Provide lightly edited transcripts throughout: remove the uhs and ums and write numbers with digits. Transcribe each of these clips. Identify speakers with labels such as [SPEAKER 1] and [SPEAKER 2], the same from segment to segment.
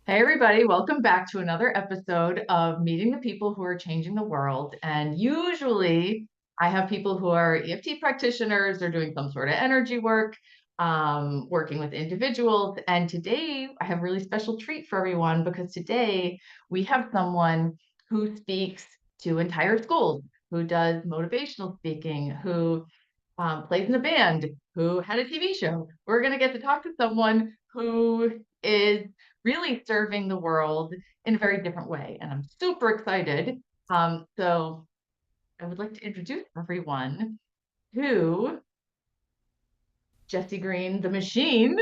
[SPEAKER 1] Hey, everybody, welcome back to another episode of Meeting the People Who Are Changing the World. And usually I have people who are EFT practitioners, they're doing some sort of energy work, working with individuals. And today I have a really special treat for everyone because today we have someone who speaks to entire schools, who does motivational speaking, who plays in a band, who had a TV show. We're going to get to talk to someone who is really serving the world in a very different way. And I'm super excited. So I would like to introduce everyone to Jesse Green, the machine.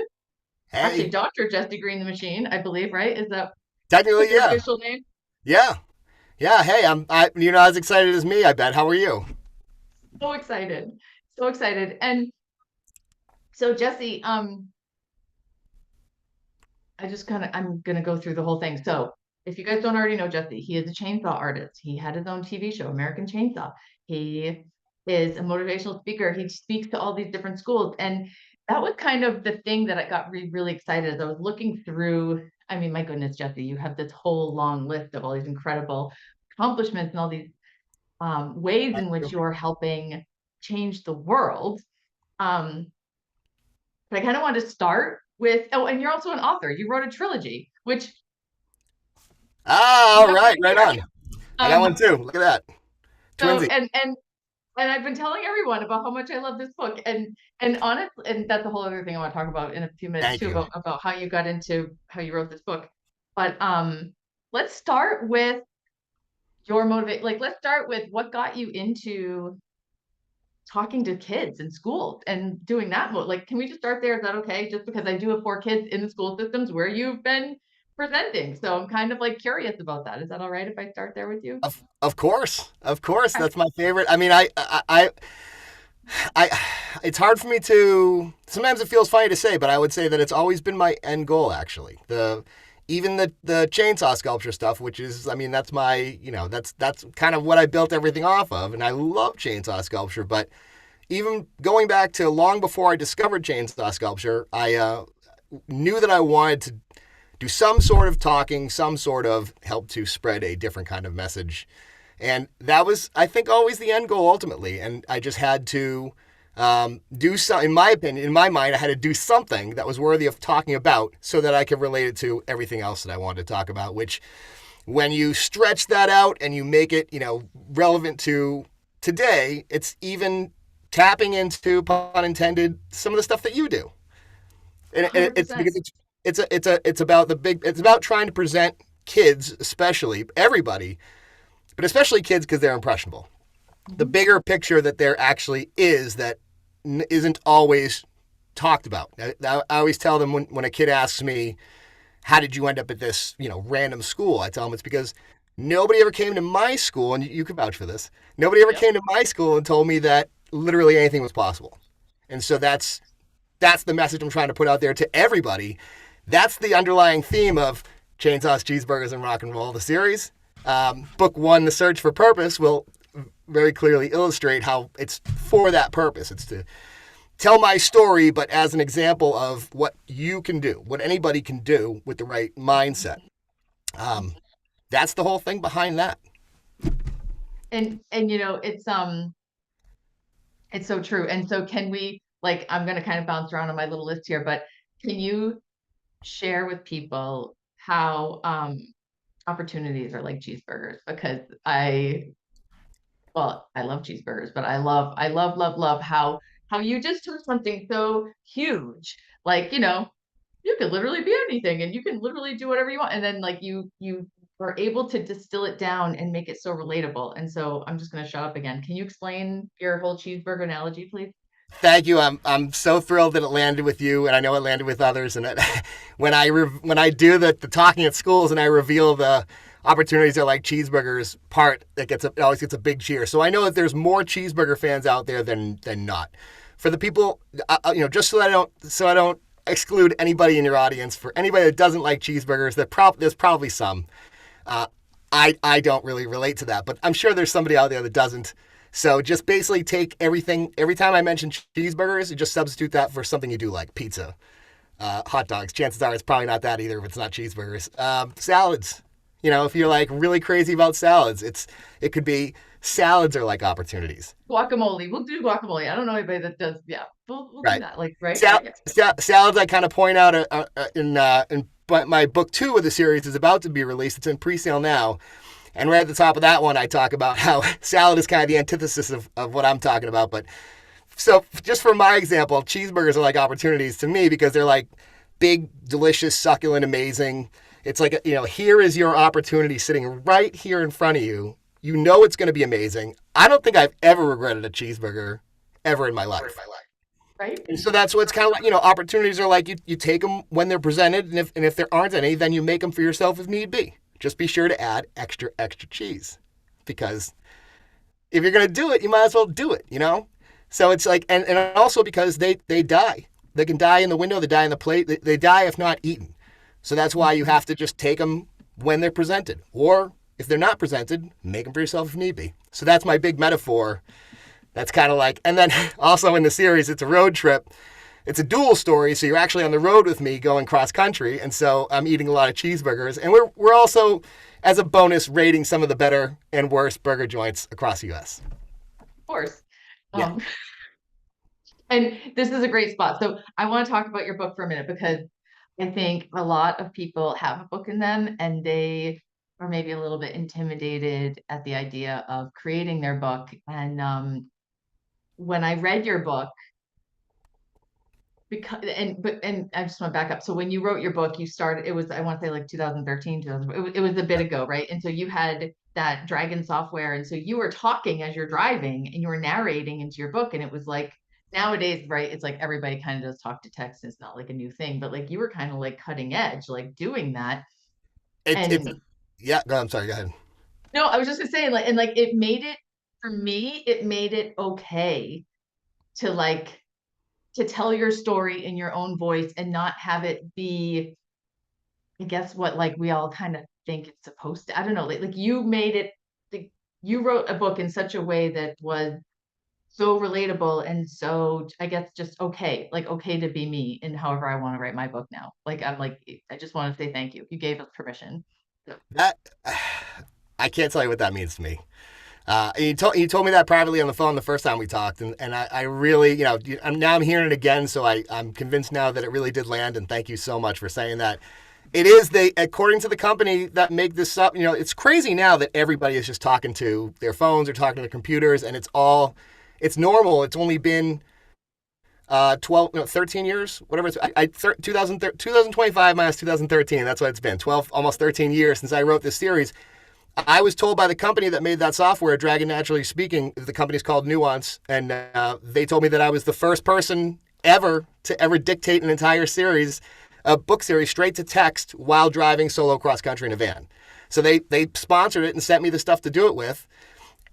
[SPEAKER 1] Actually,
[SPEAKER 2] Hey,
[SPEAKER 1] Dr. Jesse Green, the machine, I believe, right? Is that
[SPEAKER 2] technically,
[SPEAKER 1] your
[SPEAKER 2] yeah,
[SPEAKER 1] official name?
[SPEAKER 2] yeah, yeah. Hey, you're not as excited as me, I bet. How are you?
[SPEAKER 1] So excited. So excited. And so Jesse, I'm gonna go through the whole thing. So if you guys don't already know Jesse, he is a chainsaw artist. He had his own TV show, American Chainsaw. He is a motivational speaker. He speaks to all these different schools. And that was kind of the thing that I got really excited as I was looking through. I mean, my goodness, Jesse, you have this whole long list of all these incredible accomplishments and all these ways in which you're helping change the world. Um, but I kind of wanted to start with, oh, and you're also an author. You wrote a trilogy, which
[SPEAKER 2] Ah,
[SPEAKER 1] you
[SPEAKER 2] all
[SPEAKER 1] have
[SPEAKER 2] right,
[SPEAKER 1] right
[SPEAKER 2] right
[SPEAKER 1] here.
[SPEAKER 2] on. I got one
[SPEAKER 1] Um,
[SPEAKER 2] too. Look at that,
[SPEAKER 1] so
[SPEAKER 2] twinsy.
[SPEAKER 1] and I've been telling everyone about how much I love this book, and honestly, and that's a whole other thing I want to talk about in a few minutes
[SPEAKER 2] Thank
[SPEAKER 1] too,
[SPEAKER 2] you.
[SPEAKER 1] about how you got into how you wrote this book. But let's start with your motivate. Like, let's start with what got you into talking to kids in schools and doing that. Like, can we just start there? Is that okay? Just because I do have four kids in the school systems where you've been presenting, so I'm kind of like curious about that. Is that all right if I start there with you?
[SPEAKER 2] Of course, of course. That's my favorite. I mean, I, it's hard for me to. Sometimes it feels funny to say, but I would say that it's always been my end goal. Actually, even the chainsaw sculpture stuff, which is, I mean, that's my, that's kind of what I built everything off of, and I love chainsaw sculpture. But even going back to long before I discovered chainsaw sculpture, I knew that I wanted to do some sort of talking, some sort of help to spread a different kind of message. And that was, I think, always the end goal ultimately. And I just had to do some, in my opinion, in my mind, I had to do something that was worthy of talking about so that I could relate it to everything else that I wanted to talk about, which when you stretch that out and you make it, relevant to today, it's even tapping into, pun intended, some of the stuff that you do. And it's
[SPEAKER 1] 100%.
[SPEAKER 2] because it's about it's about trying to present kids, especially everybody, but especially kids because they're impressionable. The
[SPEAKER 1] Mhm.
[SPEAKER 2] bigger picture that there actually is that isn't always talked about. I always tell them when a kid asks me, how did you end up at this, random school? I tell them it's because nobody ever came to my school, and you can vouch for this. Nobody ever
[SPEAKER 1] Yep.
[SPEAKER 2] came to my school and told me that literally anything was possible. And so that's the message I'm trying to put out there to everybody. That's the underlying theme of Chainsaws, Cheeseburgers, and Rock and Roll, the series. Book one, The Search for Purpose, will very clearly illustrate how it's for that purpose. It's to tell my story, but as an example of what you can do, what anybody can do with the right mindset. Um, that's the whole thing behind that.
[SPEAKER 1] And it's so true. And so can we, like, I'm going to kind of bounce around on my little list here, but can you share with people how opportunities are like cheeseburgers? Because I love cheeseburgers, but love how you just took something so huge, like, you could literally be anything and you can literally do whatever you want. And then like you are able to distill it down and make it so relatable. And so I'm just going to shut up again. Can you explain your whole cheeseburger analogy, please?
[SPEAKER 2] Thank you. I'm so thrilled that it landed with you, and I know it landed with others. And when I do the talking at schools and I reveal the opportunities are like cheeseburgers part, it always gets a big cheer. So I know that there's more cheeseburger fans out there than not. For the people, just so I don't exclude anybody in your audience. For anybody that doesn't like cheeseburgers, there's probably some. Uh, I don't really relate to that, but I'm sure there's somebody out there that doesn't. So just basically take everything. Every time I mention cheeseburgers, you just substitute that for something you do like pizza, hot dogs. Chances are it's probably not that either if it's not cheeseburgers. Salads. You know, if you're like really crazy about salads, it could be salads are like opportunities.
[SPEAKER 1] Guacamole. We'll do guacamole. I don't know anybody that does. Yeah, we'll do
[SPEAKER 2] Right.
[SPEAKER 1] that. Like, right? Yeah.
[SPEAKER 2] Salads I kind of point out in my book 2 of the series is about to be released. It's in pre-sale now. And right at the top of that one, I talk about how salad is kind of the antithesis of what I'm talking about. But so just for my example, cheeseburgers are like opportunities to me because they're like big, delicious, succulent, amazing. It's like, here is your opportunity sitting right here in front of you. You know it's going to be amazing. I don't think I've ever regretted a cheeseburger ever in my life.
[SPEAKER 1] Right.
[SPEAKER 2] And so that's what's kind of like, opportunities are like you take them when they're presented. And if there aren't any, then you make them for yourself if need be. Just be sure to add extra cheese because if you're going to do it, you might as well do it, So it's like, and also because they die. They can die in the window, they die in the plate, they die if not eaten. So that's why you have to just take them when they're presented. Or if they're not presented, make them for yourself if need be. So that's my big metaphor. That's kind of like, and then also in the series, it's a road trip. It's a dual story, so you're actually on the road with me going cross country, and so I'm eating a lot of cheeseburgers. And we're also, as a bonus, rating some of the better and worst burger joints across the U.S.
[SPEAKER 1] Of course.
[SPEAKER 2] Yeah.
[SPEAKER 1] And this is a great spot. So I want to talk about your book for a minute because I think a lot of people have a book in them and they are maybe a little bit intimidated at the idea of creating their book. And when I read your book, and I just want to back up. So when you wrote your book, you started, it was, I want to say like 2013, it was a bit ago, right? And so you had that Dragon software. And so you were talking as you're driving and you were narrating into your book. And it was like, nowadays, right? It's like everybody kind of does talk to text. It's not like a new thing, but like you were kind of like cutting edge, like doing that.
[SPEAKER 2] Yeah, no, I'm sorry, go ahead.
[SPEAKER 1] No, I was just gonna say, like, and like it made it for me, it made it okay to like to tell your story in your own voice and not have it be, I guess, what like we all kind of think it's supposed to. I don't know, like you made it, like, you wrote a book in such a way that was so relatable and so, I guess, just okay, like okay to be me in however I want to write my book now. Like I'm like, I just want to say thank you. You gave us permission. So.
[SPEAKER 2] That I can't tell you what that means to me. You told me that privately on the phone the first time we talked, and I really, I'm hearing it again, so I'm convinced now that it really did land, and thank you so much for saying that. It is, according to the company that make this up, it's crazy now that everybody is just talking to their phones or talking to their computers, and it's normal. It's only been 13 years, whatever it's, 2025 minus 2013, that's what it's been, 12, almost 13 years since I wrote this series. I was told by the company that made that software, Dragon Naturally Speaking, the company's called Nuance, and they told me that I was the first person ever to ever dictate an entire series, a book series, straight to text while driving solo cross country in a van. So they sponsored it and sent me the stuff to do it with,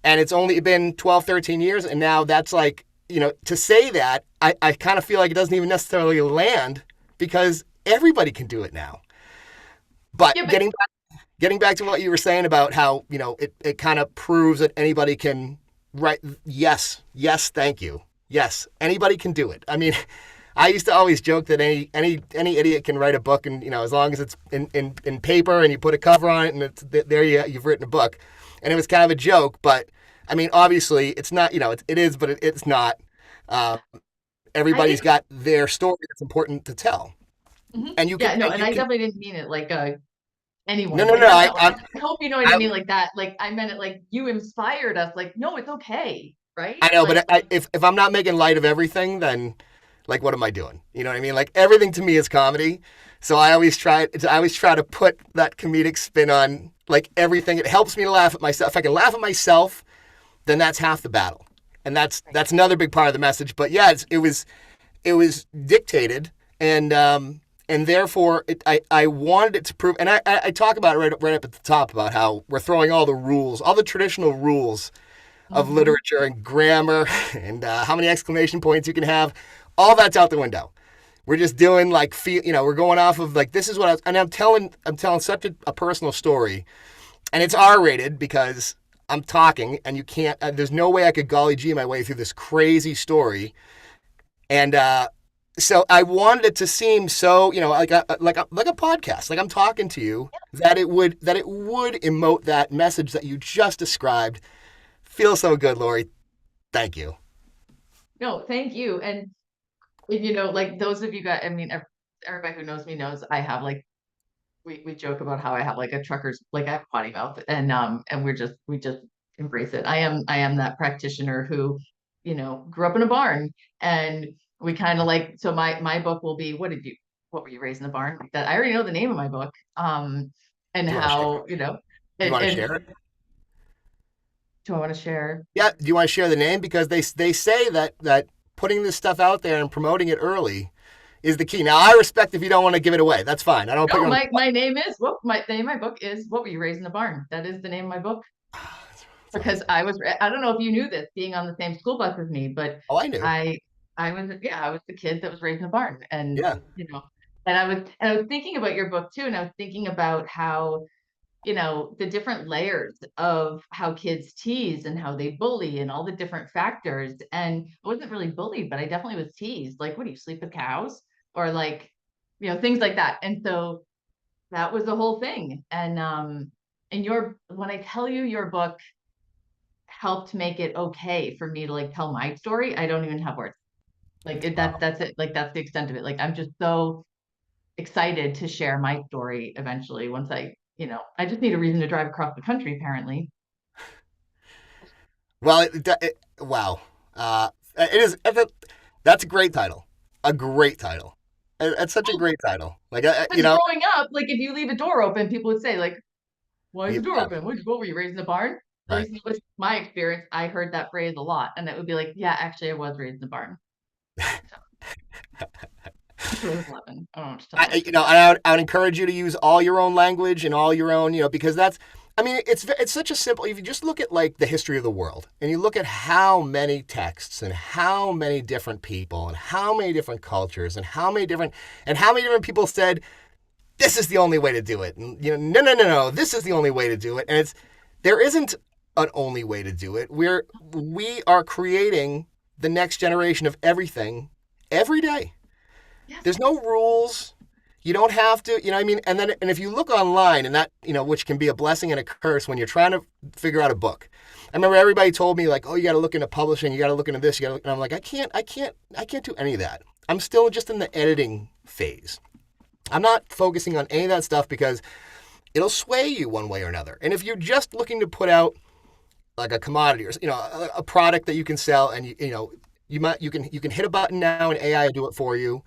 [SPEAKER 2] and it's only been 12, 13 years, and now that's like, to say that, I kind of feel like it doesn't even necessarily land because everybody can do it now. But, yeah, getting back to what you were saying about how, it kind of proves that anybody can write. Yes, thank you. Yes, anybody can do it. I mean, I used to always joke that any idiot can write a book, and as long as it's in paper and you put a cover on it and you've written a book. And it was kind of a joke, but I mean, obviously it's not. It is, but it's not. Everybody's got their story that's important to tell, and you can.
[SPEAKER 1] And I definitely didn't mean it like anyone.
[SPEAKER 2] No.
[SPEAKER 1] I hope you know what I mean, like that. Like I meant it like you inspired us. Like, no, it's okay, right?
[SPEAKER 2] I know,
[SPEAKER 1] like,
[SPEAKER 2] but if I'm not making light of everything, then like what am I doing? You know what I mean? Like everything to me is comedy, so I always try to put that comedic spin on like everything. It helps me to laugh at myself. If I can laugh at myself, then that's half the battle, and that's another big part of the message. But yeah, it was dictated, and therefore I wanted it to prove, and I talk about it right up at the top about how we're throwing all the rules, all the traditional rules of literature and grammar and how many exclamation points you can have, all that's out the window. We're just doing like, we're going off of like, this is what I'm telling such a personal story, and it's R-rated because I'm talking, and you can't, there's no way I could golly gee my way through this crazy story. And so I wanted it to seem so, like a podcast, like I'm talking to you, that it would emote that message that you just described. Feels so good, Lori. Thank you.
[SPEAKER 1] No, thank you. And like those of you guys, I mean, everybody who knows me knows I have like we joke about how I have like a trucker's like I have a potty mouth, and we just embrace it. I am that practitioner who grew up in a barn, and we kind of like, so my book will be, what were you raised in the barn, like that. I already know the name of my book, and
[SPEAKER 2] Do you want to share?
[SPEAKER 1] how
[SPEAKER 2] Do you want to share
[SPEAKER 1] and
[SPEAKER 2] it?
[SPEAKER 1] do I want to share?
[SPEAKER 2] Yeah. Do you want to share the name? Because they say that putting this stuff out there and promoting it early is the key. Now, I respect if you don't want to give it away. That's fine. I don't put
[SPEAKER 1] No,
[SPEAKER 2] you on the
[SPEAKER 1] my name is what my the name of my book is, What Were You Raised in the Barn? That is the name of my book.
[SPEAKER 2] It's
[SPEAKER 1] Because
[SPEAKER 2] awesome.
[SPEAKER 1] I don't know if you knew this, being on the same school bus as me, but
[SPEAKER 2] Oh, I knew.
[SPEAKER 1] I I was the kid that was raised in a barn. And
[SPEAKER 2] Yeah.
[SPEAKER 1] I was thinking about your book too, and I was thinking about how the different layers of how kids tease and how they bully and all the different factors. And I wasn't really bullied, but I definitely was teased, like, what do you sleep with cows, or like things like that. And so that was the whole thing. And when I tell you, your book helped make it okay for me to like tell my story, I don't even have words. Like
[SPEAKER 2] Wow.
[SPEAKER 1] that's it. Like that's the extent of it. Like I'm just so excited to share my story eventually, once I just need a reason to drive across the country, apparently.
[SPEAKER 2] Well, wow. It is. That's a great title. A great title. It's such a
[SPEAKER 1] Well,
[SPEAKER 2] great title. Like,
[SPEAKER 1] because growing up, like if you leave a door open, people would say, like, why is
[SPEAKER 2] yeah,
[SPEAKER 1] the door open? What were you raised in a barn? At
[SPEAKER 2] right.
[SPEAKER 1] least it was my experience. I heard that phrase a lot, and it would be like, yeah, actually, I was raised in a barn. So until I was 11. I don't know what to tell you.
[SPEAKER 2] I would encourage you to use all your own language and all your own, because that's. I mean, it's such a simple. If you just look at like the history of the world and you look at how many texts and how many different people and how many different cultures and how many different people said this is the only way to do it. And, no, no, no, no, this is the only way to do it. And there isn't an only way to do it. We are creating the next generation of everything every day.
[SPEAKER 1] Yes.
[SPEAKER 2] There's no rules. You don't have to, what I mean? And if you look online, and that, which can be a blessing and a curse when you're trying to figure out a book. I remember everybody told me like, oh, you got to look into publishing, you got to look into this, and I'm like, I can't do any of that. I'm still just in the editing phase. I'm not focusing on any of that stuff because it'll sway you one way or another. And if you're just looking to put out like a commodity or a product that you can sell, and you can hit a button now and AI will do it for you,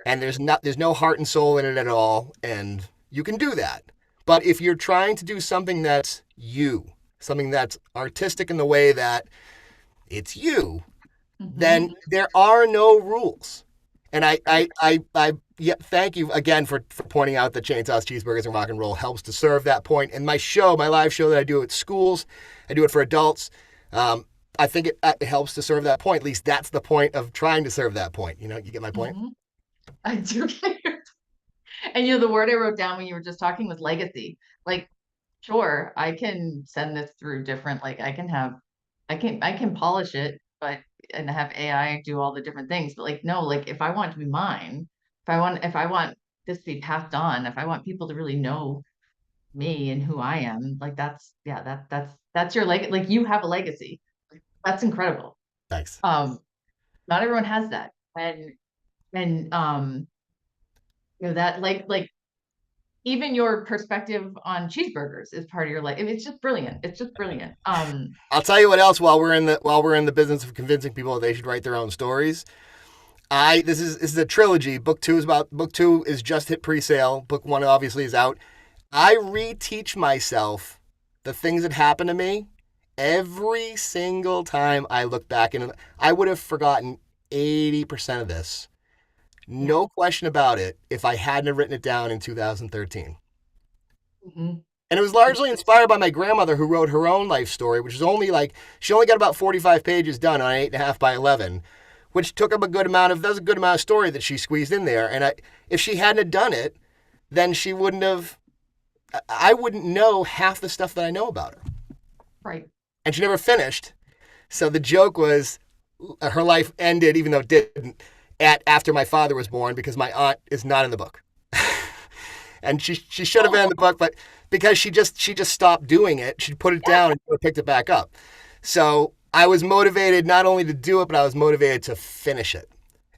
[SPEAKER 2] and there's no heart and soul in it at all, and you can do that. But if you're trying to do something that's you, something that's artistic in the way that it's you, then
[SPEAKER 1] Hmm.
[SPEAKER 2] there are no rules. And yeah, thank you again for pointing out that Chainsaws, Cheeseburgers, and Rock and Roll helps to serve that point. And my live show that I do at schools, I do it for adults. I think it helps to serve that point. At least that's the point of trying to serve that point. You get my point?
[SPEAKER 1] Hmm. I do. And the word I wrote down when you were just talking was legacy. Like, sure, I can send this through different, like I can polish it, but and have AI do all the different things. But like, no, like if I want it to be mine, if I want this to be passed on, if I want people to really know me and who I am, like that's your like you have a legacy. That's incredible.
[SPEAKER 2] Thanks.
[SPEAKER 1] Um, Not everyone has that. And that like even your perspective on cheeseburgers is part of your life. It's just brilliant. It's just brilliant.
[SPEAKER 2] I'll tell you what else. While we're in the business of convincing people that they should write their own stories, this is a trilogy. Book two is just hit pre-sale. Book one obviously is out. I reteach myself the things that happened to me every single time I look back, and I would have forgotten 80% of this.
[SPEAKER 1] Yeah.
[SPEAKER 2] No question about it if I hadn't written it down in 2013.
[SPEAKER 1] Hmm.
[SPEAKER 2] And it was largely inspired by my grandmother, who wrote her own life story, which is only like, she only got about 45 pages done on 8.5 by 11, which took up that was a good amount of story that she squeezed in there. And if she hadn't have done it, then I wouldn't know half the stuff that I know about her.
[SPEAKER 1] Right.
[SPEAKER 2] And she never finished. So the joke was her life ended, even though it didn't, after my father was born because my aunt is not in the book. And she should have been in the book, but because she just stopped doing it, she put it down and picked it back up. So I was motivated not only to do it, but I was motivated to finish it.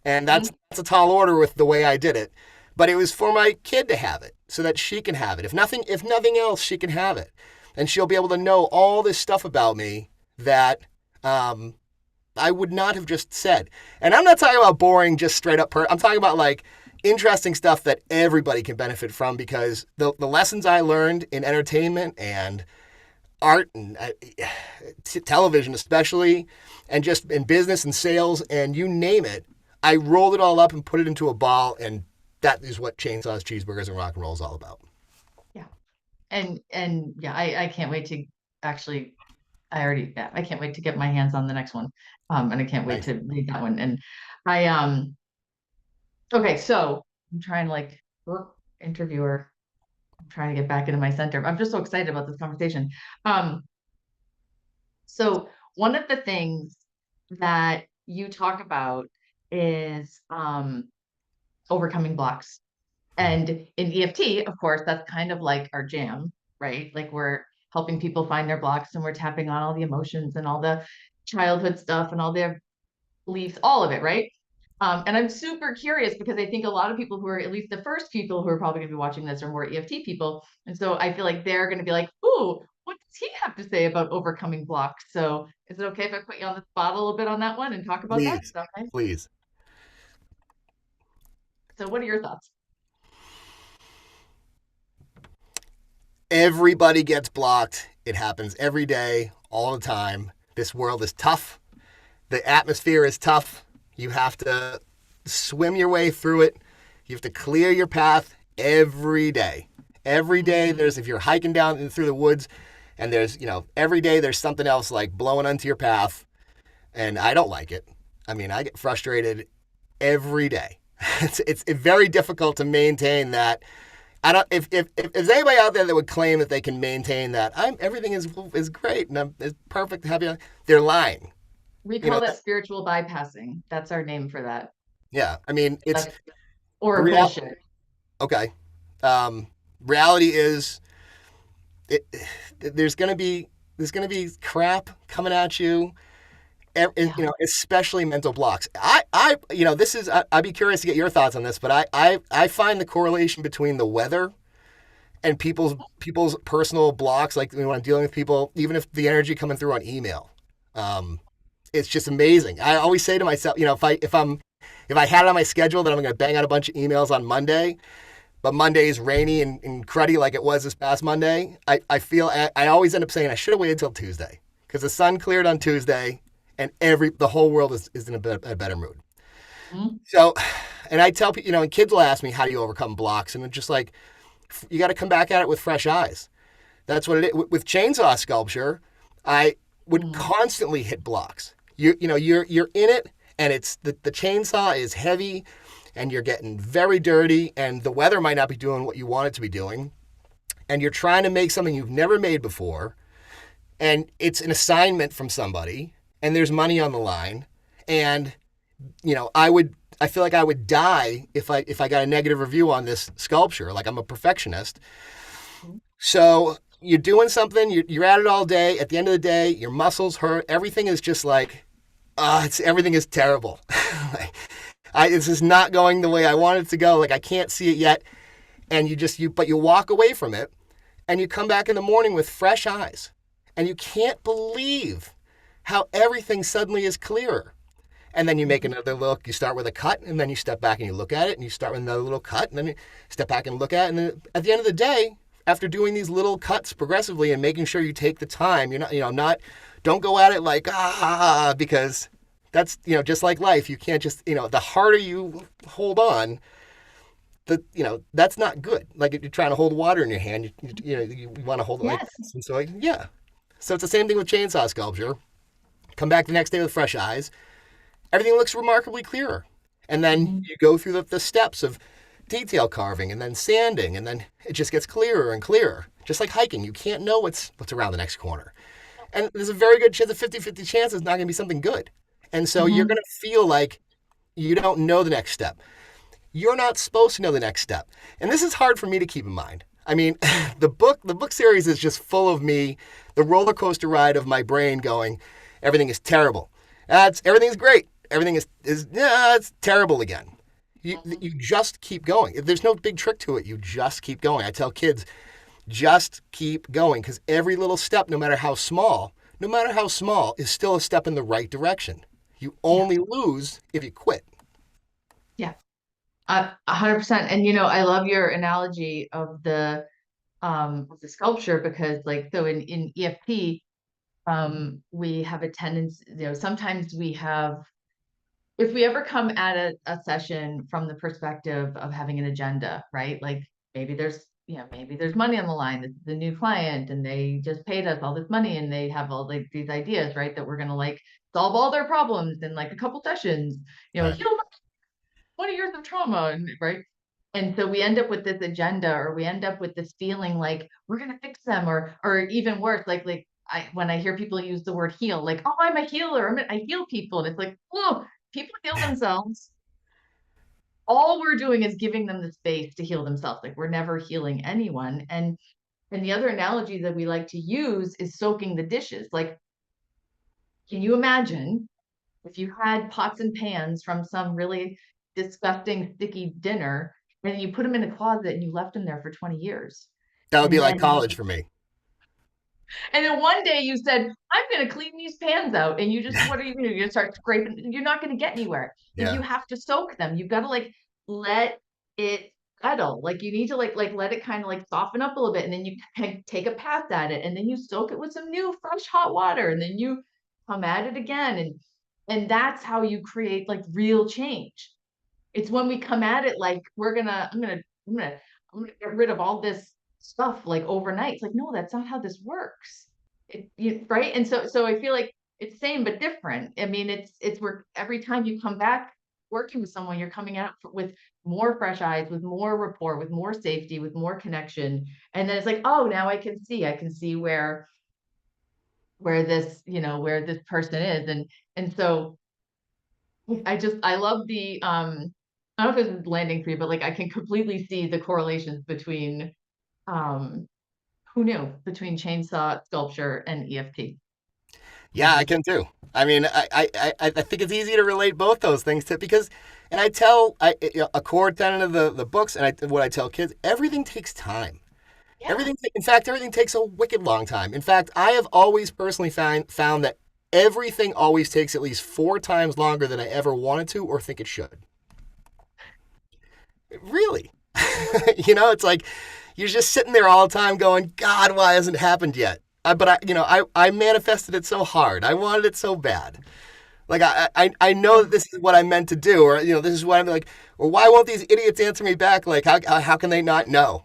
[SPEAKER 2] And that's a tall order with the way I did it. But it was for my kid to have it so that she can have it. If nothing else, she can have it. And she'll be able to know all this stuff about me that I would not have just said. And I'm not talking about boring, just straight up. I'm talking about like interesting stuff that everybody can benefit from, because the lessons I learned in entertainment and art and television especially, and just in business and sales and you name it, I rolled it all up and put it into a ball, and that is what Chainsaws, Cheeseburgers, and Rock and Roll is all about.
[SPEAKER 1] Yeah. And yeah, I can't wait to actually, I can't wait to get my hands on the next one. And I can't wait
[SPEAKER 2] Nice.
[SPEAKER 1] to read that one. And I, okay, so I'm trying to like, interviewer, I'm trying to get back into my center. I'm just so excited about this conversation. Um, so one of the things that you talk about is overcoming blocks. And in EFT, of course, that's kind of like our jam, right? Like we're helping people find their blocks and we're tapping on all the emotions and all the childhood stuff and all their beliefs, all of it, right? And I'm super curious because I think a lot of people who are, at least the first people who are probably going to be watching this, are more EFT people. And so I feel like they're going to be like, ooh, what does he have to say about overcoming blocks? So is it okay if I put you on the spot a little bit on that one and talk about that? Is
[SPEAKER 2] Please,
[SPEAKER 1] that okay?
[SPEAKER 2] please.
[SPEAKER 1] So what are your thoughts?
[SPEAKER 2] Everybody gets blocked. It happens every day, all the time. This world is tough. The atmosphere is tough. You have to swim your way through it. You have to clear your path every day. Every day, if you're hiking down through the woods, and every day there's something else like blowing onto your path, and I don't like it. I mean, I get frustrated every day. It's very difficult to maintain that. I don't. If there's anybody out there that would claim that they can maintain that, everything is great and it's perfect, happy, they're lying.
[SPEAKER 1] We
[SPEAKER 2] You
[SPEAKER 1] call
[SPEAKER 2] know,
[SPEAKER 1] that spiritual bypassing. That's our name for that.
[SPEAKER 2] yeah. I mean, it's
[SPEAKER 1] That's, or
[SPEAKER 2] real.
[SPEAKER 1] bullshit.
[SPEAKER 2] Okay. Reality is, it, there's gonna be crap coming at you.
[SPEAKER 1] Yeah.
[SPEAKER 2] Especially mental blocks. I'd be curious to get your thoughts on this, but I find the correlation between the weather and people's personal blocks, like when I'm dealing with people, even if the energy coming through on email, um, it's just amazing. I always say to myself, if I had it on my schedule that I'm going to bang out a bunch of emails on Monday, but Monday is rainy and cruddy like it was this past Monday, I always end up saying I should have waited till Tuesday because the sun cleared on Tuesday and the whole world is in a better mood.
[SPEAKER 1] Mm-hmm.
[SPEAKER 2] So, and I tell people, and kids will ask me, how do you overcome blocks? And it's just like, you got to come back at it with fresh eyes. That's what it is. With chainsaw sculpture, I would constantly hit blocks. You're in it, and it's the chainsaw is heavy, and you're getting very dirty, and the weather might not be doing what you want it to be doing, and you're trying to make something you've never made before, and it's an assignment from somebody, and there's money on the line, and I feel like I would die if I got a negative review on this sculpture. Like, I'm a perfectionist. So you're doing something, you're at it all day. At the end of the day, your muscles hurt. Everything is just like, everything is terrible. This is not going the way I want it to go. Like, I can't see it yet. And but you walk away from it, and you come back in the morning with fresh eyes, and you can't believe how everything suddenly is clearer. And then you make another look. You start with a cut, and then you step back and you look at it, and you start with another little cut, and then you step back and look at it. And then at the end of the day, after doing these little cuts progressively and making sure you take the time, don't go at it like, because that's, just like life. You can't just, the harder you hold on, that's not good. Like if you're trying to hold water in your hand, you want to hold it like
[SPEAKER 1] Yes.
[SPEAKER 2] this. And so, yeah. So it's the same thing with chainsaw sculpture. Come back the next day with fresh eyes. Everything looks remarkably clearer. And then you go through the steps of detail carving and then sanding, and then it just gets clearer and clearer. Just like hiking, you can't know what's around the next corner. And there's a very good chance, a 50-50 chance it's not going to be something good. And so you're going to feel like, You don't know the next step. You're not supposed to know the next step. And this is hard for me to keep in mind. I mean, the book series is just full of me, the roller coaster ride of my brain going, everything is terrible. Everything's great. Everything is yeah, it's terrible again. You just keep going. There's no big trick to it. You just keep going. I tell kids, just keep going because every little step, no matter how small, is still a step in the right direction. You
[SPEAKER 1] Yeah.
[SPEAKER 2] only lose if you quit.
[SPEAKER 1] Yeah. 100%. And I love your analogy of the sculpture because like so in EFT, we have a tendency, sometimes we have if we ever come at a session from the perspective of having an agenda, right? Like maybe there's money on the line. This is a new client and they just paid us all this money and they have all like these ideas, right? That we're gonna like solve all their problems in like a couple sessions,
[SPEAKER 2] Right.
[SPEAKER 1] heal 20 years of trauma, right? And so we end up with this agenda, or we end up with this feeling like we're gonna fix them, or even worse, like when I hear people use the word heal, like, oh, I'm a healer, I heal people, and it's like, oh, people heal themselves. All we're doing is giving them the space to heal themselves. Like we're never healing anyone. And the other analogy that we like to use is soaking the dishes. Like, can you imagine if you had pots and pans from some really disgusting, sticky dinner, and you put them in a closet and you left them there for 20 years.
[SPEAKER 2] That would be
[SPEAKER 1] And
[SPEAKER 2] like
[SPEAKER 1] then
[SPEAKER 2] college for me.
[SPEAKER 1] and then one day you said, I'm gonna clean these pans out. And you just what are you gonna do? You're gonna start scraping, you're not gonna get anywhere. Like
[SPEAKER 2] Yeah.
[SPEAKER 1] you have to soak them. You've got to like let it settle. Like you need to like let it kind of like soften up a little bit. And then you can take a pass at it. And then you soak it with some new fresh hot water. And then you come at it again. And that's how you create like real change. It's when we come at it like I'm gonna get rid of all this stuff like overnight. It's like, no, that's not how this works. Right? And so I feel like it's same but different. I mean, it's where every time you come back working with someone, you're coming out with more fresh eyes, with more rapport, with more safety, with more connection. And then it's like, oh, now I can see where this person is. And so I love I don't know if it's landing for you, but like I can completely see the correlations between um who knew between chainsaw sculpture and EFT.
[SPEAKER 2] Yeah, I can too. I mean, I think it's easy to relate both those things to because, and a core tenet of the books, and what I tell kids, everything takes time.
[SPEAKER 1] Yeah.
[SPEAKER 2] In fact, everything takes a wicked long time. In fact, I have always personally found that everything always takes at least 4 times longer than I ever wanted to or think it should. Really, it's like you're just sitting there all the time going, God, why hasn't it happened yet? I manifested it so hard. I wanted it so bad. Like I know that this is what I meant to do, or this is what I'm like, or why won't these idiots answer me back? Like how can they not know?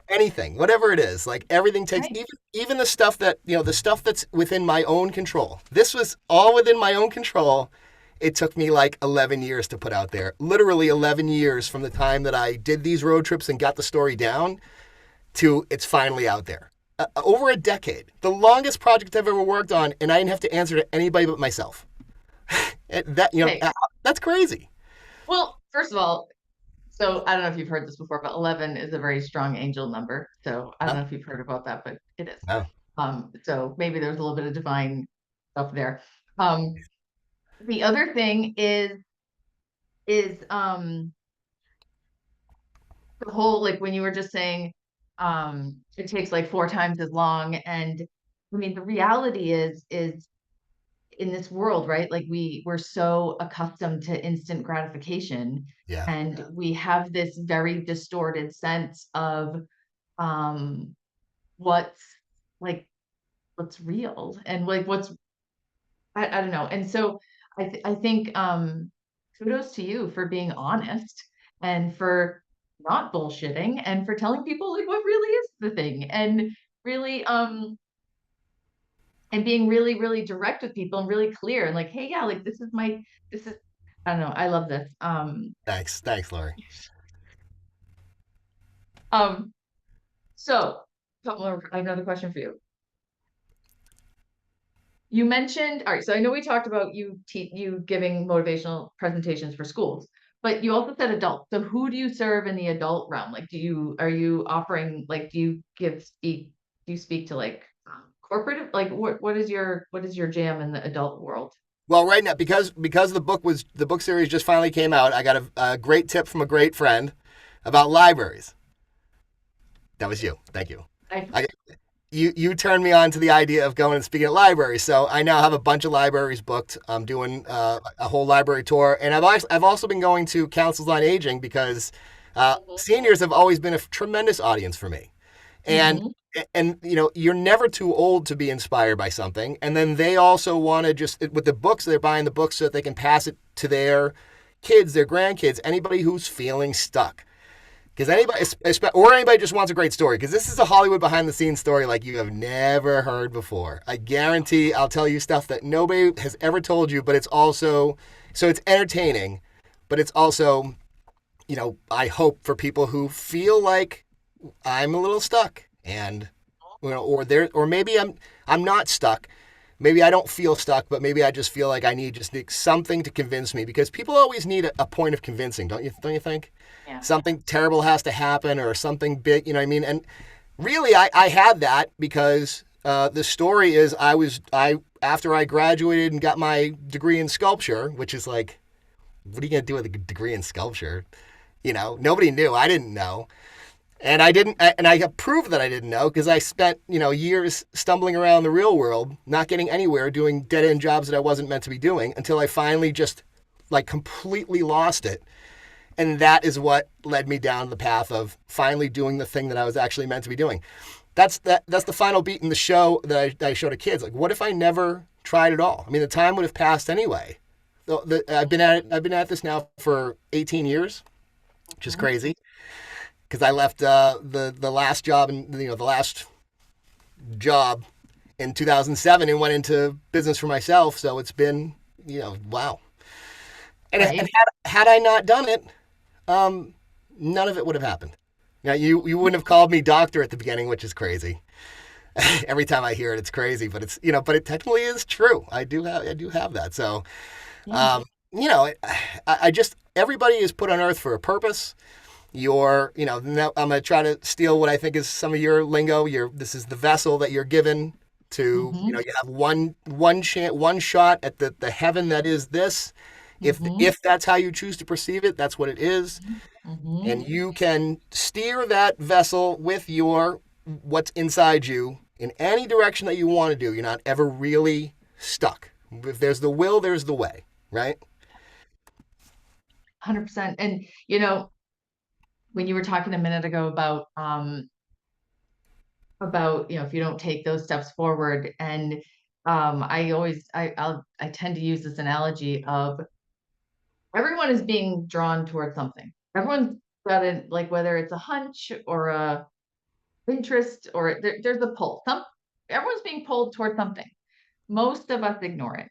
[SPEAKER 2] Anything, whatever it is, like everything takes
[SPEAKER 1] Right.
[SPEAKER 2] even the stuff the stuff that's within my own control. This was all within my own control. It took me like 11 years to put out there. Literally 11 years from the time that I did these road trips and got the story down to it's finally out there. Over a decade. The longest project I've ever worked on, and I didn't have to answer to anybody but myself. That
[SPEAKER 1] Okay.
[SPEAKER 2] that's crazy.
[SPEAKER 1] Well, first of all, so I don't know if you've heard this before, but 11 is a very strong angel number. So I don't
[SPEAKER 2] No,
[SPEAKER 1] know if you've heard about that, but it is.
[SPEAKER 2] no.
[SPEAKER 1] So maybe there's a little bit of divine stuff there. Um, the other thing is the whole like when you were just saying it takes like 4 times as long. And I mean the reality is in this world, right? Like we're so accustomed to instant gratification,
[SPEAKER 2] Yeah,
[SPEAKER 1] and we have this very distorted sense of um what's like what's real and like what's I don't know. And so I think kudos to you for being honest and for not bullshitting and for telling people like what really is the thing, and really and being really really direct with people and really clear and like, hey, yeah, like this is I don't know, I love this.
[SPEAKER 2] thanks, Lori.
[SPEAKER 1] Um so couple of, I have another question for you. You mentioned, all right, so I know we talked about you giving motivational presentations for schools, but you also said adults. So who do you serve in the adult realm? Like, are you offering, like, do you speak to like corporate, like what is your jam in the adult world?
[SPEAKER 2] Well, right now, because the book series just finally came out, I got a great tip from a great friend about libraries. That was you. Thank you.
[SPEAKER 1] I,
[SPEAKER 2] I, you turned me on to the idea of going and speaking at libraries. So I now have a bunch of libraries booked. I'm doing a whole library tour, and I've also been going to councils on aging because seniors have always been a tremendous audience for me. And
[SPEAKER 1] mm-hmm.
[SPEAKER 2] you know, you're never too old to be inspired by something, and then they also want to just with the books, they're buying the books so that they can pass it to their kids, their grandkids, anybody who's feeling stuck. Because anybody, or anybody just wants a great story. Because this is a Hollywood behind the scenes story like you have never heard before. I guarantee I'll tell you stuff that nobody has ever told you, but it's also, so it's entertaining, but it's also, you know, I hope for people who feel like I'm a little stuck and, you know, or maybe I'm not stuck. Maybe I don't feel stuck, but maybe I just feel like I need something to convince me because people always need a point of convincing, don't you think?
[SPEAKER 1] Yeah.
[SPEAKER 2] Something terrible has to happen or something big, you know what I mean? And really, I had that because the story is I after I graduated and got my degree in sculpture, which is like, what are you gonna do with a degree in sculpture? You know, nobody knew. I didn't know. And I didn't, and I proved that I didn't know because I spent, you know, years stumbling around the real world, not getting anywhere, doing dead end jobs that I wasn't meant to be doing until I finally just like completely lost it. And that is what led me down the path of finally doing the thing that I was actually meant to be doing. That's the final beat in the show that I show to kids. Like, what if I never tried at all? I mean, the time would have passed anyway. I've been at this now for 18 years, which is
[SPEAKER 1] Mhm.
[SPEAKER 2] crazy because I left the last job and you know the last job in 2007 and went into business for myself. So it's been you know wow. And
[SPEAKER 1] Right.
[SPEAKER 2] had I not done it, um, none of it would have happened. Now you wouldn't have called me doctor at the beginning, which is crazy. Every time I hear it, it's crazy, but it's you know, but it technically is true. I do have that. So
[SPEAKER 1] Yeah.
[SPEAKER 2] um, you know, I just everybody is put on earth for a purpose. Your you know now I'm gonna try to steal what I think is some of your lingo. Your this is the vessel that you're given to you know
[SPEAKER 1] Mm-hmm.
[SPEAKER 2] you have one chance one shot at the heaven that is this.
[SPEAKER 1] Mm-hmm.
[SPEAKER 2] If that's how you choose to perceive it, that's what it is,
[SPEAKER 1] Mm-hmm.
[SPEAKER 2] and you can steer that vessel with your what's inside you in any direction that you want to do. You're not ever really stuck. If there's the will, there's the way, right?
[SPEAKER 1] 100%. And when you were talking a minute ago about if you don't take those steps forward, and I tend to use this analogy of everyone is being drawn towards something. Everyone's got it, like whether it's a hunch or a interest or there's a pull. Everyone's being pulled towards something. Most of us ignore it.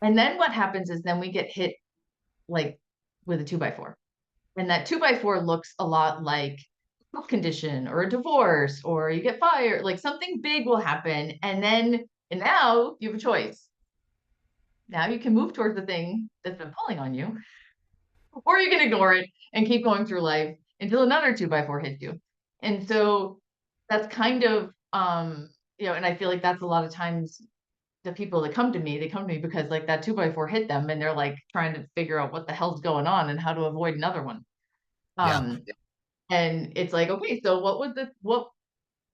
[SPEAKER 1] And then what happens is then we get hit like with a 2x4. And that 2x4 looks a lot like health condition or a divorce or you get fired, like something big will happen. And now you have a choice. Now you can move towards the thing that's been pulling on you, or you can ignore it and keep going through life until another 2x4 hits you. And so that's kind of, and I feel like that's a lot of times the people that come to me, they come to me because like that 2x4 hit them and they're like trying to figure out what the hell's going on and how to avoid another one.
[SPEAKER 2] Yeah,
[SPEAKER 1] Um, and it's like, okay, so what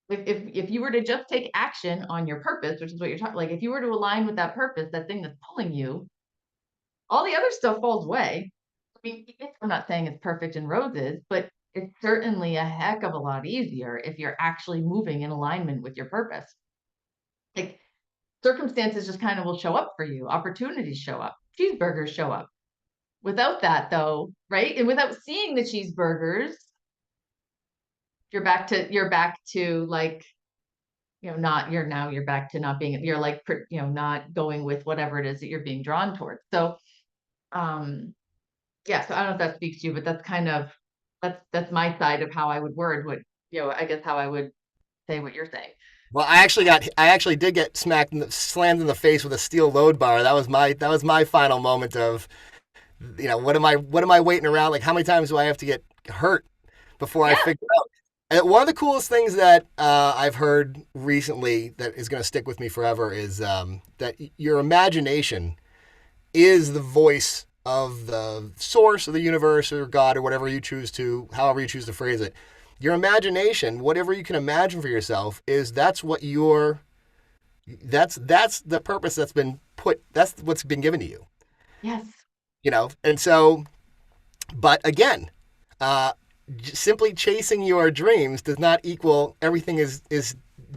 [SPEAKER 1] if you were to just take action on your purpose, which is what you're talking, like if you were to align with that purpose, that thing that's pulling you, all the other stuff falls away. I mean, I'm not saying it's perfect in roses, but it's certainly a heck of a lot easier if you're actually moving in alignment with your purpose. Like circumstances just kind of will show up for you, opportunities show up, cheeseburgers show up. Without that, though, right? And without seeing the cheeseburgers, you're back to like not you're back to not being you're like not going with whatever it is that you're being drawn towards. So um yeah, so I don't know if that speaks to you, but that's kind of that's my side of how I would word what I guess how I would say what you're saying.
[SPEAKER 2] Well, I actually did get slammed in the face with a steel load bar. That was my final moment of, what am I waiting around? Like, how many times do I have to get hurt before I
[SPEAKER 1] Yeah.
[SPEAKER 2] figure out? And one of the coolest things that I've heard recently that is going to stick with me forever is that your imagination is the voice of the source of the universe or God or however you choose to phrase it. Your imagination, whatever you can imagine for yourself, that's the purpose that's what's been given to you.
[SPEAKER 1] Yes.
[SPEAKER 2] And so, but again, uh, simply chasing your dreams does not equal everything is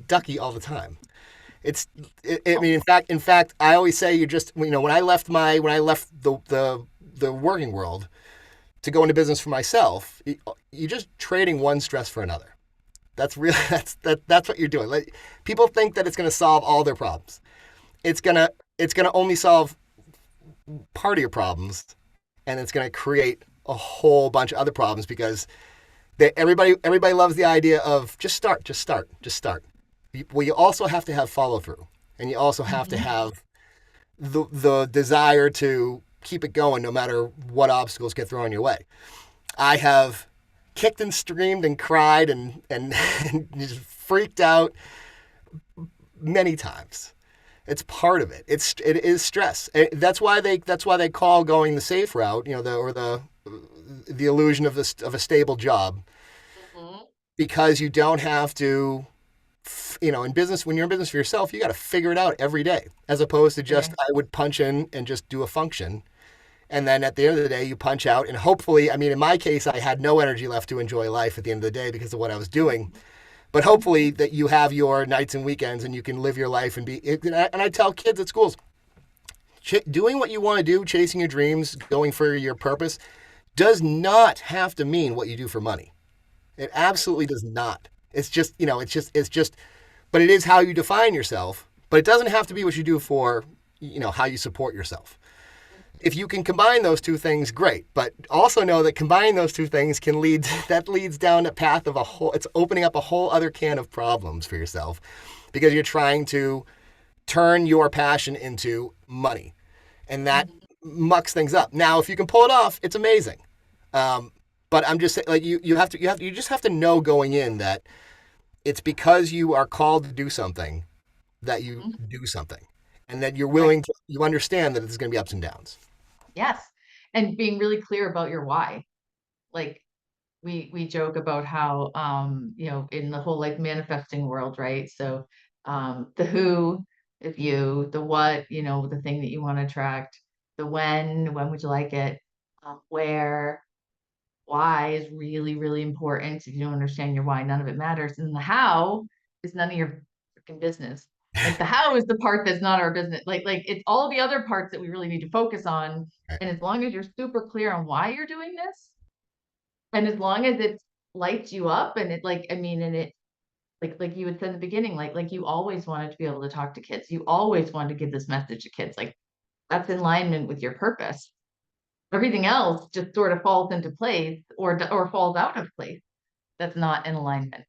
[SPEAKER 2] ducky all the time. It's, I
[SPEAKER 1] Oh,
[SPEAKER 2] mean, in fact, I always say when I left the working world to go into business for myself, you're just trading one stress for another. That's really that's what you're doing. Like, people think that it's going to solve all their problems. It's gonna only solve part of your problems, and it's going to create a whole bunch of other problems because everybody loves the idea of just start, just start, just start. Well, you also have to have follow through, and you also have to
[SPEAKER 1] mhm.
[SPEAKER 2] have the desire to keep it going no matter what obstacles get thrown your way. I have kicked and screamed and cried and and just freaked out many times. It's part of it. It is stress. That's why they call going the safe route, the illusion of a stable job,
[SPEAKER 1] Mhm.
[SPEAKER 2] because you don't have to, in business, when you're in business for yourself, you got to figure it out every day, as opposed to just,
[SPEAKER 1] Yeah.
[SPEAKER 2] I would punch in and just do a function. And then at the end of the day, you punch out. And hopefully, I mean, in my case, I had no energy left to enjoy life at the end of the day because of what I was doing. But hopefully, that you have your nights and weekends and you can live your life and be. And I tell kids at schools, doing what you want to do, chasing your dreams, going for your purpose, does not have to mean what you do for money. It absolutely does not. But it is how you define yourself. But it doesn't have to be what you do for, how you support yourself. If you can combine those two things, great. But also know that combining those two things leads down a path of it's opening up a whole other can of problems for yourself, because you're trying to turn your passion into money, and that
[SPEAKER 1] Mhm.
[SPEAKER 2] mucks things up. Now, if you can pull it off, it's amazing. Um, but I'm just saying, like, you just have to know going in that it's because you are called to do something that you
[SPEAKER 1] Mhm.
[SPEAKER 2] do something, and that
[SPEAKER 1] Right.
[SPEAKER 2] you understand that there's going to be ups and downs.
[SPEAKER 1] Yes. And being really clear about your why. Like, we joke about how, in the whole like manifesting world, right? So the who is you, the what, the thing that you want to attract, the when would you like it, where, why is really, really important. If you don't understand your why, none of it matters. And the how is none of your freaking business. Like, the how is the part that's not our business. Like it's all the other parts that we really need to focus on.
[SPEAKER 2] Right.
[SPEAKER 1] And as long as you're super clear on why you're doing this, and as long as it lights you up, and it like, I mean, and it like you had said in the beginning, like you always wanted to be able to talk to kids. You always wanted to give this message to kids. Like, that's in alignment with your purpose. Everything else just sort of falls into place, or falls out of place. That's not in alignment,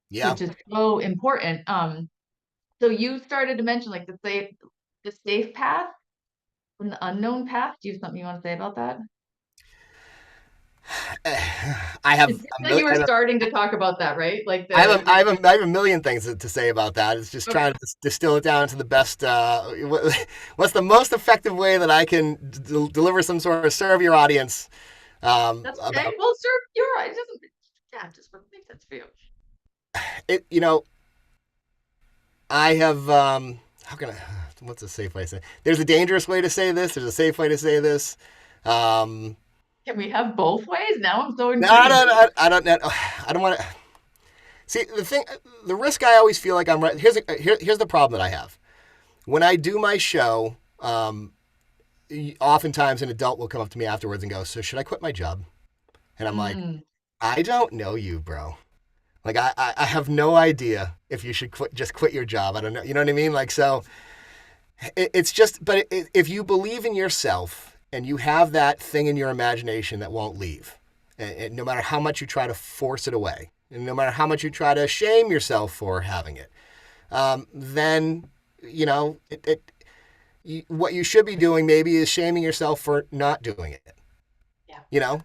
[SPEAKER 2] Yeah.
[SPEAKER 1] which is so important. So you started to mention like the safe path and the unknown path. Do you have something you want to say about that?
[SPEAKER 2] I have
[SPEAKER 1] It seems
[SPEAKER 2] a
[SPEAKER 1] like
[SPEAKER 2] million.
[SPEAKER 1] you were starting to talk about that, right? Like
[SPEAKER 2] I have
[SPEAKER 1] the
[SPEAKER 2] a, I have a, I have a million things to say about that. It's just
[SPEAKER 1] okay.
[SPEAKER 2] trying to distill it down to the best. What's the most effective way that I can deliver some sort of serve your audience
[SPEAKER 1] That's okay.
[SPEAKER 2] about
[SPEAKER 1] Well, sir, you're right. It doesn't, yeah, it just wouldn't make sense for you.
[SPEAKER 2] it? I have. How can I? What's a safe way to say? There's a dangerous way to say this. There's a safe way to say this. Um,
[SPEAKER 1] Can we have both ways? Now I'm so
[SPEAKER 2] no, no,
[SPEAKER 1] intrigued.
[SPEAKER 2] no, I don't. I don't want to. See, the risk I always feel like I'm right. Here's the problem that I have when I do my show. Oftentimes an adult will come up to me afterwards and go, "So should I quit my job?" And I'm like,
[SPEAKER 1] Mm,
[SPEAKER 2] "I don't know you, bro. Like, I have no idea if you should just quit your job. I don't know. You know what I mean? Like, so it's just, but if you believe in yourself and you have that thing in your imagination that won't leave, and no matter how much you try to force it away, and no matter how much you try to shame yourself for having it, then what you should be doing maybe is shaming yourself for not doing it.
[SPEAKER 1] Yeah.
[SPEAKER 2] You know,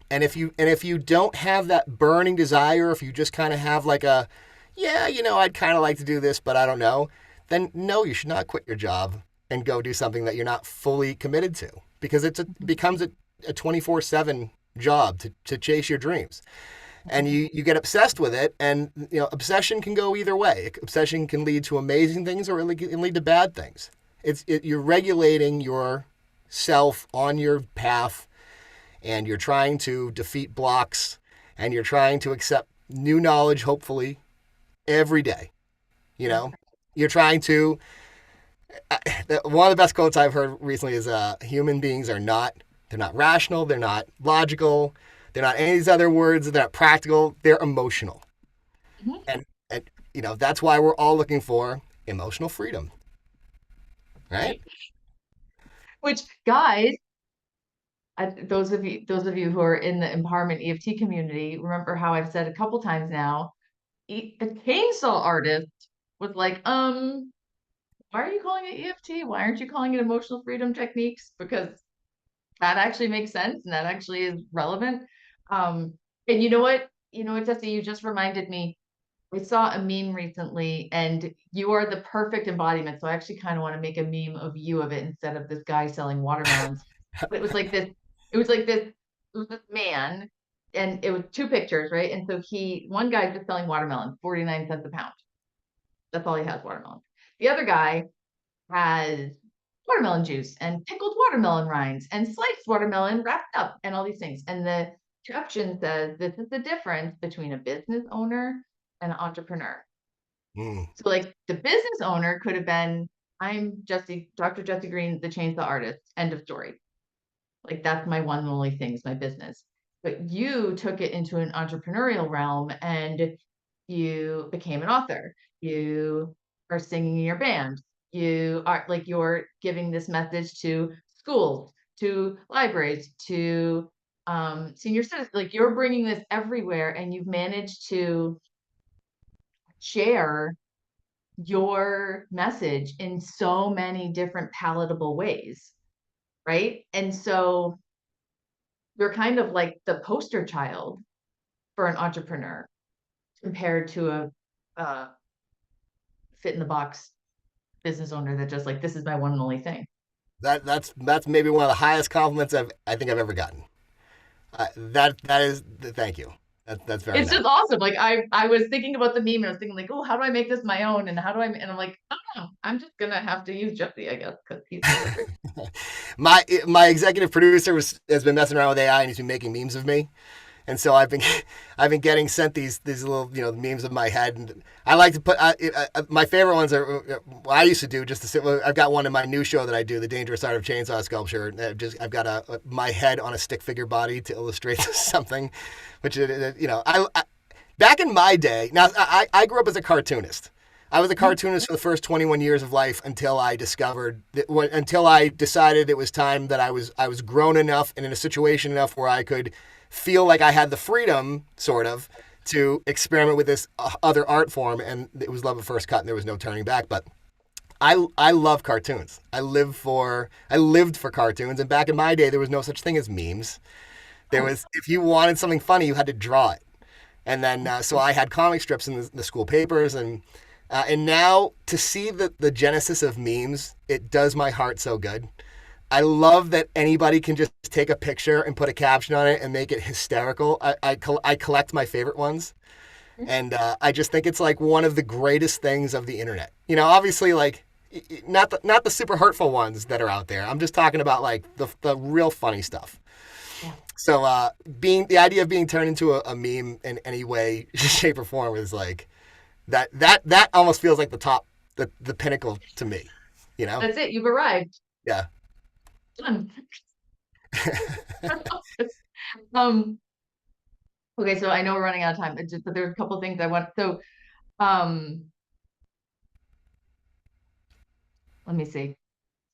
[SPEAKER 2] and if you don't have that burning desire, if you just kind of have like a, yeah, I'd kind of like to do this, but I don't know, then no, you should not quit your job and go do something that you're not fully committed to, because it becomes a 24/7 job to chase your dreams. And you get obsessed with it, and obsession can go either way. Obsession can lead to amazing things, or it can lead to bad things. You're regulating yourself on your path, and you're trying to defeat blocks, and you're trying to accept new knowledge, hopefully every day. you know you're trying to one of the best quotes I've heard recently is human beings are not, they're not rational, they're not logical, they're not any of these other words, they're not practical, they're emotional.
[SPEAKER 1] Mhm.
[SPEAKER 2] And that's why we're all looking for emotional freedom, right?
[SPEAKER 1] Right. Which, guys, those of you who are in the empowerment EFT community, remember how I've said a couple times now, a chainsaw artist was like, why are you calling it EFT? Why aren't you calling it emotional freedom techniques? Because that actually makes sense and that actually is relevant. And you know what? Jesse, you just reminded me. I saw a meme recently, and you are the perfect embodiment. So I actually kind of want to make a meme of you of it instead of this guy selling watermelons. But it was like this, it was like this, it was this man, and it was two pictures, right? And so one guy's just selling watermelon, 49 cents a pound. That's all he has, watermelon. The other guy has watermelon juice and pickled watermelon rinds and sliced watermelon wrapped up and all these things. And the caption says, this is the difference between a business owner and an entrepreneur.
[SPEAKER 2] Mm.
[SPEAKER 1] So, like, the business owner could have been, I'm Dr. Jesse Green, the chainsaw artist, end of story. Like, that's my one and only thing is my business. But you took it into an entrepreneurial realm and you became an author. You are singing in your band. You are like, you're giving this message to schools, to libraries, to senior citizens. Like, you're bringing this everywhere, and you've managed to share your message in so many different palatable ways, right? And so you're kind of like the poster child for an entrepreneur compared to a fit in the box business owner that just like, this is my one and only thing.
[SPEAKER 2] That's maybe one of the highest compliments I think I've ever gotten. That is, thank you. That's very
[SPEAKER 1] It's
[SPEAKER 2] nice.
[SPEAKER 1] just awesome. Like, I was thinking about the meme and I was thinking like, oh, how do I make this my own? And I'm like, I don't know. I'm just gonna have to use Jesse, I guess, because he's perfect.
[SPEAKER 2] My executive producer has been messing around with AI, and he's been making memes of me. And so I've been getting sent these little memes of my head, and I like to put my favorite ones are what I used to do just to sit. I've got one in my new show that I do, the dangerous art of chainsaw sculpture. I've got my head on a stick figure body to illustrate something, which I back in my day. Now I grew up as a cartoonist. I was a cartoonist for the first 21 years of life until I decided it was time that I was grown enough and in a situation enough where I could feel like I had the freedom, sort of, to experiment with this other art form, and it was love at first cut, and there was no turning back. But I love cartoons. I lived for cartoons, and back in my day, there was no such thing as memes. There was, if you wanted something funny, you had to draw it, and then so I had comic strips in the school papers, and now to see the genesis of memes, it does my heart so good. I love that anybody can just take a picture and put a caption on it and make it hysterical. I collect my favorite ones, and I just think it's like one of the greatest things of the internet. Obviously, like not the super hurtful ones that are out there. I'm just talking about like the real funny stuff.
[SPEAKER 1] Yeah.
[SPEAKER 2] So being the idea of being turned into a meme in any way, shape, or form is like that almost feels like the top, the pinnacle to me.
[SPEAKER 1] That's it. You've arrived.
[SPEAKER 2] Yeah.
[SPEAKER 1] Done. um, okay, so I know we're running out of time. But there's a couple of things I want. So, um, let me see.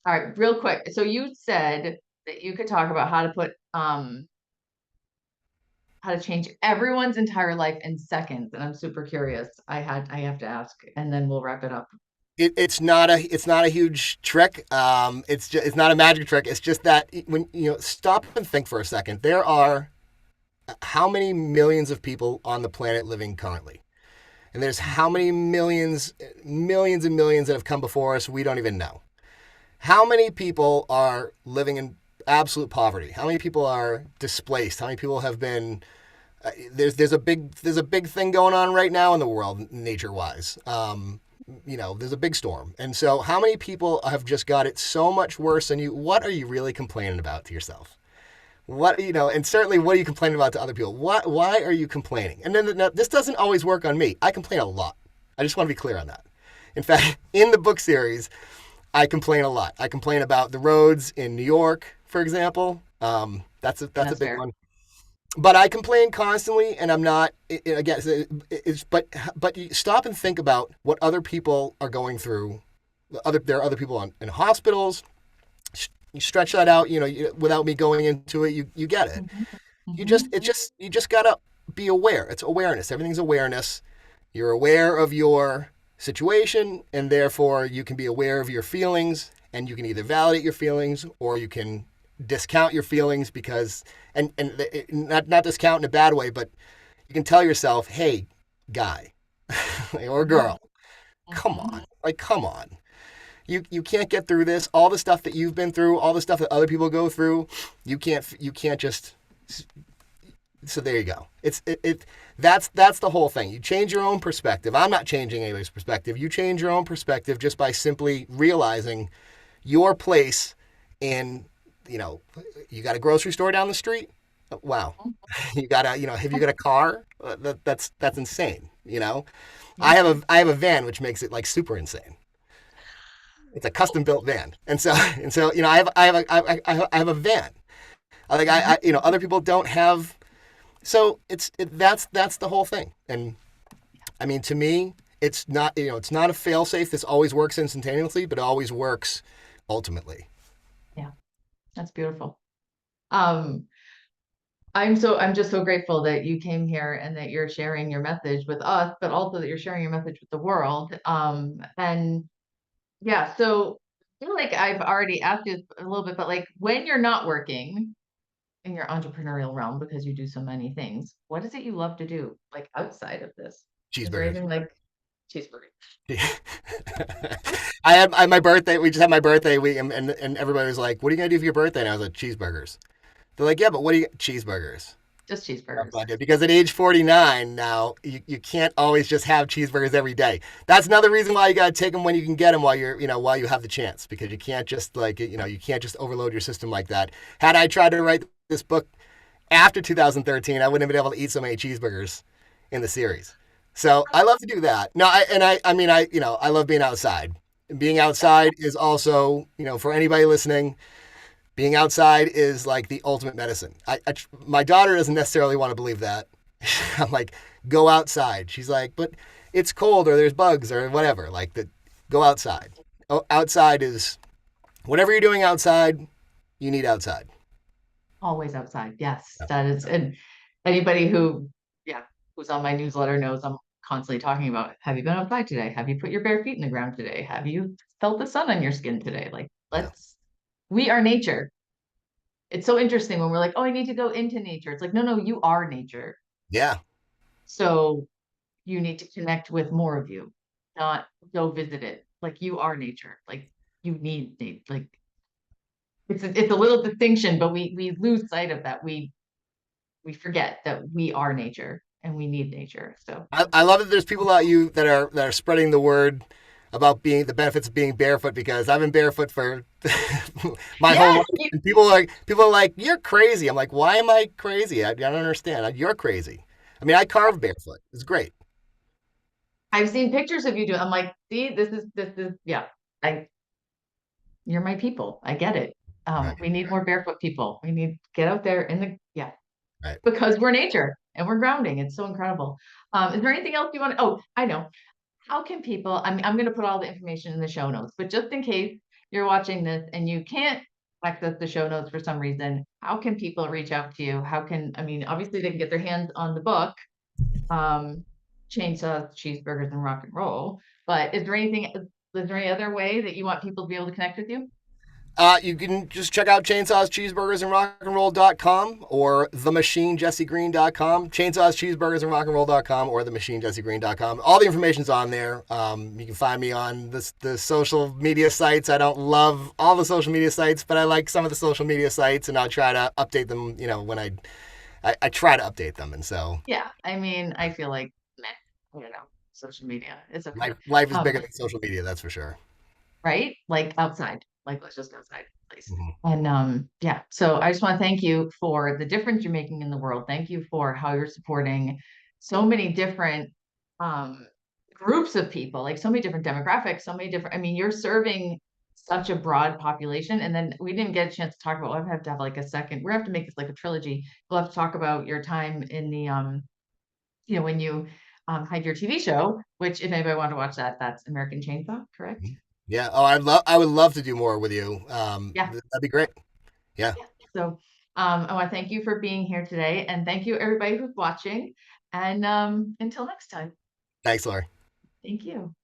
[SPEAKER 1] All right, real quick. So you said that you could talk about how how to change everyone's entire life in seconds. And I'm super curious. I have to ask, and then we'll wrap it up.
[SPEAKER 2] It's not a huge trick. It's not a magic trick. It's just that when stop and think for a second. There are how many millions of people on the planet living currently, and there's how many millions and millions that have come before us we don't even know. How many people are living in absolute poverty? How many people are displaced? How many people have been there's a big thing going on right now in the world, nature wise. There's a big storm, and so how many people have just got it so much worse than you? What are you really complaining about to yourself? And certainly, what are you complaining about to other people? Why are you complaining? And then this doesn't always work on me. I complain a lot. I just want to be clear on that. In fact, in the book series, I complain a lot. I complain about the roads in New York, for example. That's a big
[SPEAKER 1] fair.
[SPEAKER 2] one. But I complain constantly, and I'm not. Again, but you stop and think about what other people are going through. There are other people in hospitals. You stretch that out, without me going into it, you get it. You just gotta be aware. It's awareness. Everything's awareness. You're aware of your situation, and therefore you can be aware of your feelings, and you can either validate your feelings or you can discount your feelings because and not discount in a bad way, but you can tell yourself, hey, guy or girl, come on, come on. You can't get through this. All the stuff that you've been through, all the stuff that other people go through, you can't just. So there you go. That's the whole thing. You change your own perspective. I'm not changing anybody's perspective. You change your own perspective just by simply realizing your place in. You got a grocery store down the street. Wow, you got have you got a car? That's insane. I have a van, which makes it like super insane. It's a custom built van, and so I have a van. Other people don't have. So that's the whole thing. And I mean, to me, it's not a fail safe. This always works instantaneously, but it always works ultimately.
[SPEAKER 1] Yeah, that's beautiful. I'm just so grateful that you came here and that you're sharing your message with us, but also that you're sharing your message with the world. And yeah, so I feel like I've already asked you a little bit, but like when you're not working in your entrepreneurial realm, because you do so many things, what is it you love to do, like outside of this? Is there
[SPEAKER 2] Cheeseburgers.
[SPEAKER 1] anything like cheeseburgers?
[SPEAKER 2] I had my birthday. We just had my birthday week, and everybody was like, "What are you gonna do for your birthday?" And I was like, "Cheeseburgers." They're like, "Yeah, but what do you cheeseburgers?"
[SPEAKER 1] Just
[SPEAKER 2] That's
[SPEAKER 1] cheeseburgers.
[SPEAKER 2] what I did. Because at age 49 now, you can't always just have cheeseburgers every day. That's another reason why you got to take them when you can get them while you have the chance, because you can't just you can't just overload your system like that. Had I tried to write this book after 2013, I wouldn't have been able to eat so many cheeseburgers in the series. So I love to do that. No, I love being outside. Being outside is also, for anybody listening, being outside is like the ultimate medicine. My daughter doesn't necessarily want to believe that. I'm like, go outside. She's like, but it's cold or there's bugs or whatever. Go outside. Outside is whatever you're doing outside, you need outside.
[SPEAKER 1] Always outside. Yes,
[SPEAKER 2] Yeah.
[SPEAKER 1] that is. And anybody who's on my newsletter knows I'm constantly talking about, have you been outside today? Have you put your bare feet in the ground today? Have you felt the sun on your skin today? Like,
[SPEAKER 2] Yeah.
[SPEAKER 1] we are nature. It's so interesting when we're like, oh, I need to go into nature. It's like, no, you are nature.
[SPEAKER 2] Yeah.
[SPEAKER 1] So you need to connect with more of you, not go visit it. Like, you are nature. Like, you need like it's a little distinction, but we lose sight of that. We forget that we are nature and we need nature. So
[SPEAKER 2] I love that there's people out you that are spreading the word about being the benefits of being barefoot, because I've been barefoot for my whole
[SPEAKER 1] yes,
[SPEAKER 2] life, and people are like, you're crazy. I'm like, why am I crazy? I don't understand. You're crazy. I mean, I carve barefoot. It's great.
[SPEAKER 1] I've seen pictures of you do. I'm like, see, this is yeah. I You're my people. I get it.
[SPEAKER 2] Right.
[SPEAKER 1] We need more barefoot people. We need get out there in the
[SPEAKER 2] Right.
[SPEAKER 1] because we're nature and we're grounding. It's so incredible. Is there anything else you want to? Oh, I know. How can people? I'm going to put all the information in the show notes, but just in case you're watching this and you can't access the show notes for some reason, how can people reach out to you? I mean, obviously they can get their hands on the book, um, Chainsaws, Cheeseburgers, and Rock and Roll. But is there any other way that you want people to be able to connect with you?
[SPEAKER 2] You can just check out Chainsaws, Cheeseburgers, and Rockandroll.com or TheMachineJesseGreen.com. Chainsaws, Cheeseburgers, and Rockandroll.com or TheMachineJesseGreen.com. All the information's on there. You can find me on the social media sites. I don't love all the social media sites, but I like some of the social media sites, and I'll try to update them, when I try to update them. And so
[SPEAKER 1] Yeah, I mean, I feel like, meh, social media, it's okay.
[SPEAKER 2] life is bigger
[SPEAKER 1] Um,
[SPEAKER 2] than social media, that's for sure.
[SPEAKER 1] right? Like outside, like let's just go outside, please.
[SPEAKER 2] Mhm.
[SPEAKER 1] And yeah, so I just want to thank you for the difference you're making in the world. Thank you for how you're supporting so many different um, groups of people, like so many different demographics, so many different. I mean, you're serving such a broad population. And then we didn't get a chance to talk about. We'll have to have like a second. We have to make this like a trilogy. We'll have to talk about your time in the when you had your TV show. Which, if anybody wanted to watch that, that's American Chainsaw, correct?
[SPEAKER 2] Yeah. Oh, I would love to do more with you.
[SPEAKER 1] Yeah.
[SPEAKER 2] That'd be great. Yeah.
[SPEAKER 1] Yeah. So I want to thank you for being here today, and thank you everybody who's watching. And until next time,
[SPEAKER 2] Thanks, Laurie.
[SPEAKER 1] thank you.